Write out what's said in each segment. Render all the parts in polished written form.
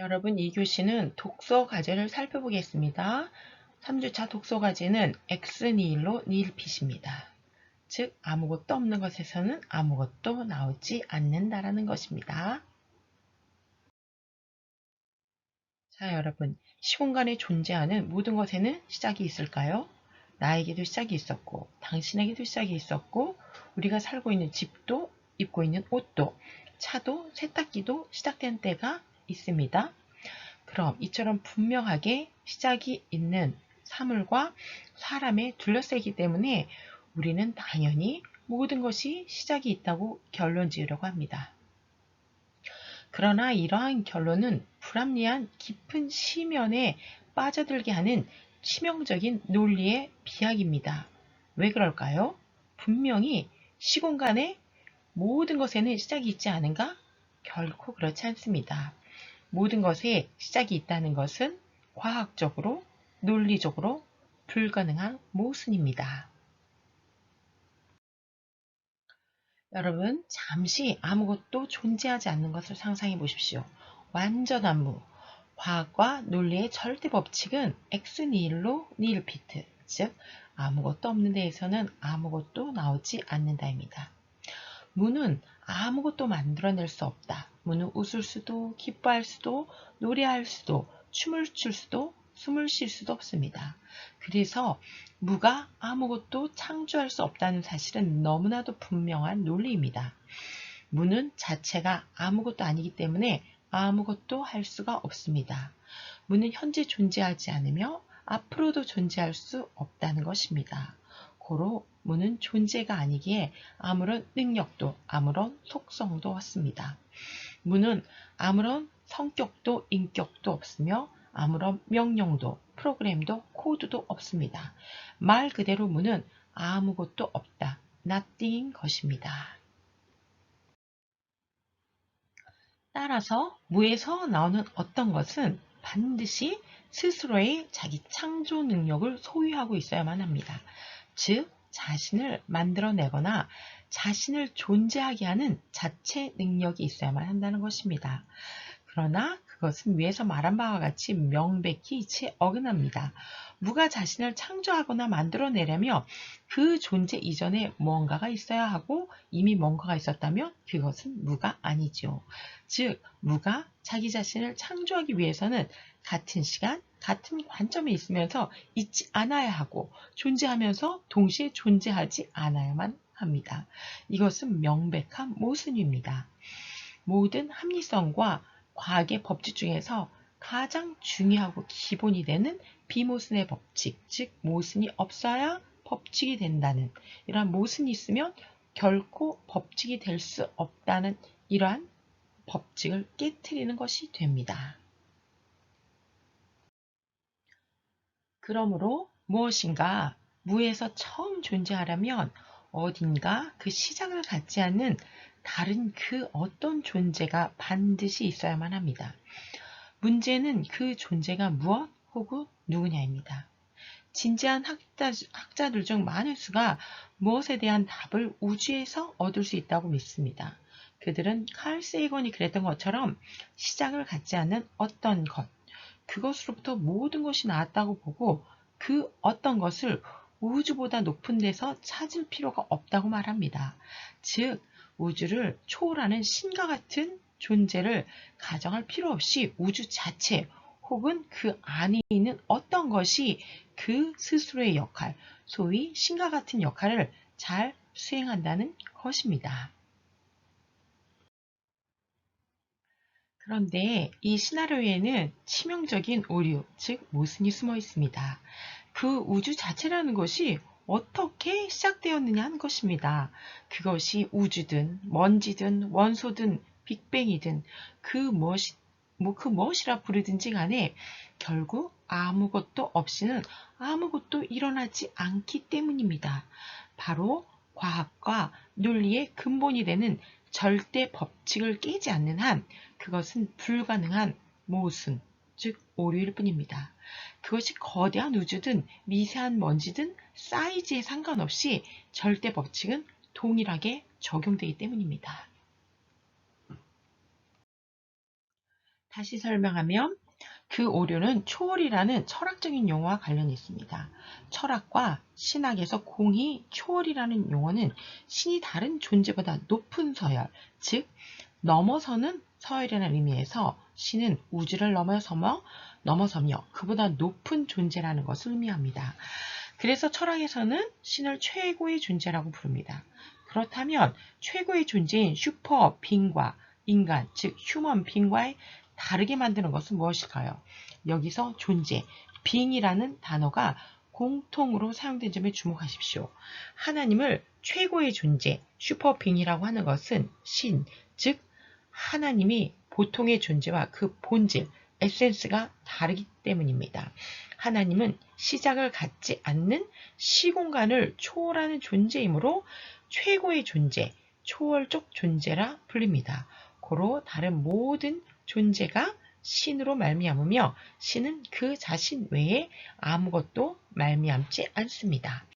여러분, 이 교시는 독서 과제를 살펴보겠습니다. 3주차 독서 과제는 엑스니일로 니일핏입니다. 즉, 아무것도 없는 것에서는 아무것도 나오지 않는다라는 것입니다. 자, 여러분, 시공간에 존재하는 모든 것에는 시작이 있을까요? 나에게도 시작이 있었고, 당신에게도 시작이 있었고, 우리가 살고 있는 집도, 입고 있는 옷도, 차도, 세탁기도 시작된 때가 있습니다. 그럼 이처럼 분명하게 시작이 있는 사물과 사람에 둘러싸이기 때문에 우리는 당연히 모든 것이 시작이 있다고 결론 지으려고 합니다. 그러나 이러한 결론은 불합리한 깊은 심연에 빠져들게 하는 치명적인 논리의 비약입니다. 왜 그럴까요? 분명히 시공간에 모든 것에는 시작이 있지 않은가? 결코 그렇지 않습니다. 모든 것에 시작이 있다는 것은 과학적으로, 논리적으로 불가능한 모순입니다. 여러분, 잠시 아무것도 존재하지 않는 것을 상상해 보십시오. 완전한 무. 과학과 논리의 절대 법칙은 엑스 니일로 니일피트, 즉 아무것도 없는 데에서는 아무것도 나오지 않는다입니다. 무는 아무것도 만들어낼 수 없다. 무는 웃을 수도, 기뻐할 수도, 노래할 수도, 춤을 출 수도, 숨을 쉴 수도 없습니다. 그래서 무가 아무것도 창조할 수 없다는 사실은 너무나도 분명한 논리입니다. 무는 자체가 아무것도 아니기 때문에 아무것도 할 수가 없습니다. 무는 현재 존재하지 않으며 앞으로도 존재할 수 없다는 것입니다. 고로 무는 존재가 아니기에 아무런 능력도 아무런 속성도 없습니다. 무는 아무런 성격도 인격도 없으며 아무런 명령도 프로그램도 코드도 없습니다. 말 그대로 무는 아무것도 없다. nothing인 것입니다. 따라서 무에서 나오는 어떤 것은 반드시 스스로의 자기 창조 능력을 소유하고 있어야만 합니다. 즉, 자신을 만들어내거나 자신을 존재하게 하는 자체 능력이 있어야만 한다는 것입니다. 그러나 그것은 위에서 말한 바와 같이 명백히 이치에 어긋납니다. 무가 자신을 창조하거나 만들어내려면 그 존재 이전에 무언가가 있어야 하고 이미 뭔가가 있었다면 그것은 무가 아니죠. 즉, 무가 자기 자신을 창조하기 위해서는 같은 시간, 같은 관점에 있으면서 있지 않아야 하고 존재하면서 동시에 존재하지 않아야만 합니다. 이것은 명백한 모순입니다. 모든 합리성과 과학의 법칙 중에서 가장 중요하고 기본이 되는 비모순의 법칙, 즉 모순이 없어야 법칙이 된다는 이러한 모순이 있으면 결코 법칙이 될 수 없다는 이러한 법칙을 깨트리는 것이 됩니다. 그러므로 무엇인가 무에서 처음 존재하려면 어딘가 그 시작을 갖지 않는 다른 그 어떤 존재가 반드시 있어야만 합니다. 문제는 그 존재가 무엇 혹은 누구냐입니다. 진지한 학자들 중 많은 수가 무엇에 대한 답을 우주에서 얻을 수 있다고 믿습니다. 그들은 칼 세이건이 그랬던 것처럼 시작을 갖지 않는 어떤 것, 그것으로부터 모든 것이 나왔다고 보고 그 어떤 것을 우주보다 높은 데서 찾을 필요가 없다고 말합니다. 즉, 우주를 초월하는 신과 같은 존재를 가정할 필요 없이 우주 자체 혹은 그 안에 있는 어떤 것이 그 스스로의 역할, 소위 신과 같은 역할을 잘 수행한다는 것입니다. 그런데 이 시나리오에는 치명적인 오류, 즉 모순이 숨어 있습니다. 그 우주 자체라는 것이 어떻게 시작되었느냐 하는 것입니다. 그것이 우주든 먼지든 원소든 빅뱅이든 그 무엇이라 부르든지 간에 결국 아무것도 없이는 아무것도 일어나지 않기 때문입니다. 바로 과학과 논리의 근본이 되는 절대 법칙을 깨지 않는 한 그것은 불가능한 모순, 즉 오류일 뿐입니다. 그것이 거대한 우주든 미세한 먼지든 사이즈에 상관없이 절대 법칙은 동일하게 적용되기 때문입니다. 다시 설명하면 그 오류는 초월이라는 철학적인 용어와 관련이 있습니다. 철학과 신학에서 공히 초월이라는 용어는 신이 다른 존재보다 높은 서열, 즉 넘어서는 서열이라는 의미에서 신은 우주를 넘어서며 그보다 높은 존재라는 것을 의미합니다. 그래서 철학에서는 신을 최고의 존재라고 부릅니다. 그렇다면 최고의 존재인 슈퍼 빙과 인간, 즉 휴먼 빙과의 다르게 만드는 것은 무엇일까요? 여기서 존재, 빙이라는 단어가 공통으로 사용된 점에 주목하십시오. 하나님을 최고의 존재, 슈퍼빙이라고 하는 것은 신, 즉 하나님이 보통의 존재와 그 본질, 에센스가 다르기 때문입니다. 하나님은 시작을 갖지 않는 시공간을 초월하는 존재이므로 최고의 존재, 초월적 존재라 불립니다. 고로 다른 모든 존재가 신으로 말미암으며 신은 그 자신 외에 아무것도 말미암지 않습니다.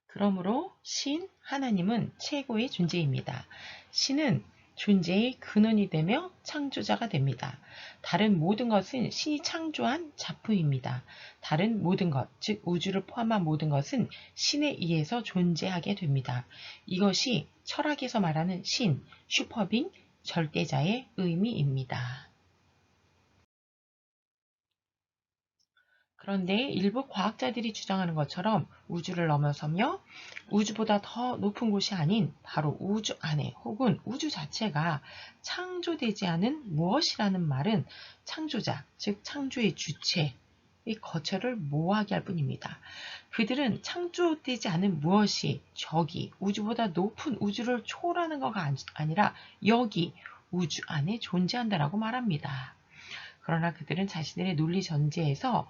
그러므로 신, 하나님은 최고의 존재입니다. 신은 존재의 근원이 되며 창조자가 됩니다. 다른 모든 것은 신이 창조한 작품입니다. 다른 모든 것, 즉 우주를 포함한 모든 것은 신에 의해서 존재하게 됩니다. 이것이 철학에서 말하는 신, 슈퍼빙, 절대자의 의미입니다. 그런데 일부 과학자들이 주장하는 것처럼 우주를 넘어서며 우주보다 더 높은 곳이 아닌 바로 우주 안에 혹은 우주 자체가 창조되지 않은 무엇이라는 말은 창조자, 즉 창조의 주체의 거처를 모호하게 할 뿐입니다. 그들은 창조되지 않은 무엇이 저기 우주보다 높은 우주를 초월하는 것가 아니라 여기 우주 안에 존재한다라고 말합니다. 그러나 그들은 자신들의 논리 전제에서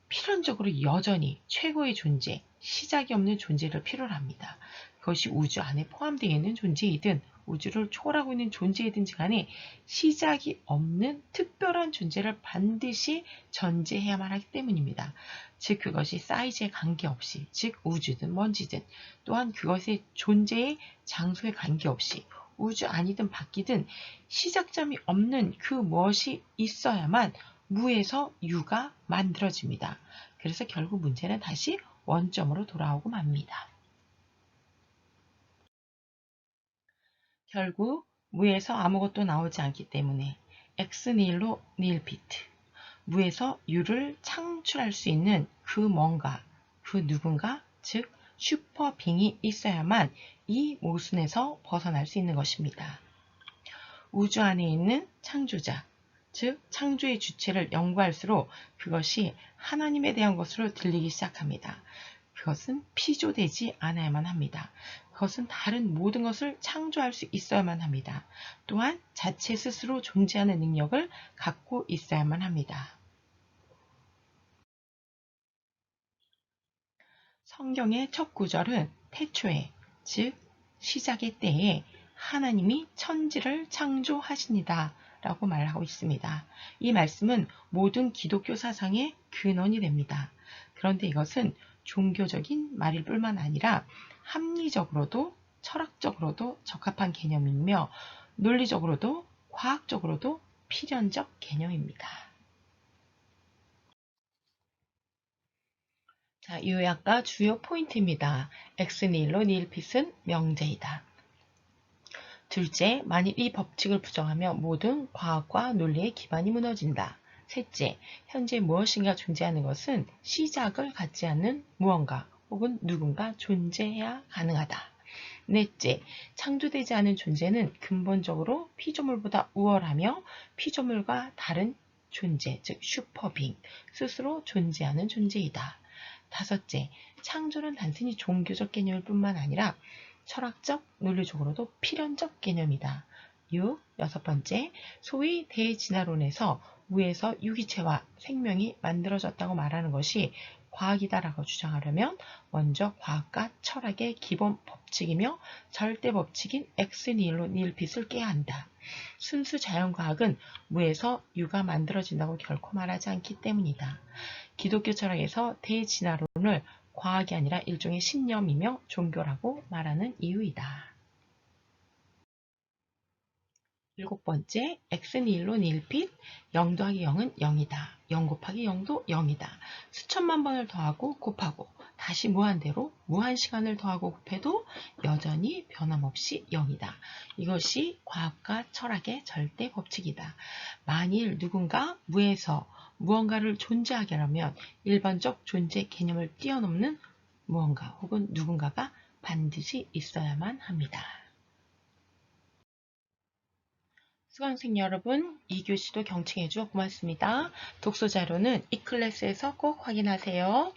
필연적으로 여전히 최고의 존재, 시작이 없는 존재를 필요로 합니다. 그것이 우주 안에 포함되어 있는 존재이든 우주를 초월하고 있는 존재이든지 간에 시작이 없는 특별한 존재를 반드시 전제해야만 하기 때문입니다. 즉 그것이 사이즈에 관계없이, 즉 우주든 먼지든 또한 그것의 존재의 장소에 관계없이 우주 안이든 밖이든 시작점이 없는 그 무엇이 있어야만 무에서 유가 만들어집니다. 그래서 결국 문제는 다시 원점으로 돌아오고 맙니다. 결국 무에서 아무것도 나오지 않기 때문에 엑스 닐로 닐피트, 무에서 유를 창출할 수 있는 그 뭔가, 그 누군가, 즉 슈퍼빙이 있어야만 이 모순에서 벗어날 수 있는 것입니다. 우주 안에 있는 창조자, 즉 창조의 주체를 연구할수록 그것이 하나님에 대한 것으로 들리기 시작합니다. 그것은 피조되지 않아야만 합니다. 그것은 다른 모든 것을 창조할 수 있어야만 합니다. 또한 자체 스스로 존재하는 능력을 갖고 있어야만 합니다. 성경의 첫 구절은 태초에, 즉 시작의 때에 하나님이 천지를 창조하시니다 라고 말하고 있습니다. 이 말씀은 모든 기독교 사상의 근원이 됩니다. 그런데 이것은 종교적인 말일 뿐만 아니라 합리적으로도 철학적으로도 적합한 개념이며 논리적으로도 과학적으로도 필연적 개념입니다. 자, 요약과 주요 포인트입니다. 엑스닐로 닐핏은 명제이다. 둘째, 만일 이 법칙을 부정하면 모든 과학과 논리의 기반이 무너진다. 셋째, 현재 무엇인가 존재하는 것은 시작을 갖지 않는 무언가 혹은 누군가 존재해야 가능하다. 넷째, 창조되지 않은 존재는 근본적으로 피조물보다 우월하며 피조물과 다른 존재, 즉 슈퍼빙, 스스로 존재하는 존재이다. 다섯째, 창조는 단순히 종교적 개념일 뿐만 아니라 철학적, 논리적으로도 필연적 개념이다. 여섯 번째, 소위 대진화론에서 무에서 유기체와 생명이 만들어졌다고 말하는 것이 과학이다라고 주장하려면 먼저 과학과 철학의 기본 법칙이며 절대 법칙인 엑스 닐로 닐핏을 깨야 한다. 순수 자연과학은 무에서 유가 만들어진다고 결코 말하지 않기 때문이다. 기독교 철학에서 대진화론을 과학이 아니라 일종의 신념이며 종교라고 말하는 이유이다. 7번째, x는 1로 1핏, 0 더하기 0은 0이다. 0 곱하기 0도 0이다. 수천만 번을 더하고 곱하고 다시 무한대로 무한시간을 더하고 곱해도 여전히 변함없이 0이다. 이것이 과학과 철학의 절대 법칙이다. 만일 누군가 무에서 무언가를 존재하게 하려면 일반적 존재 개념을 뛰어넘는 무언가 혹은 누군가가 반드시 있어야만 합니다. 수강생 여러분, 2교시도 경청해 주어 고맙습니다. 독서 자료는 이클래스에서 꼭 확인하세요.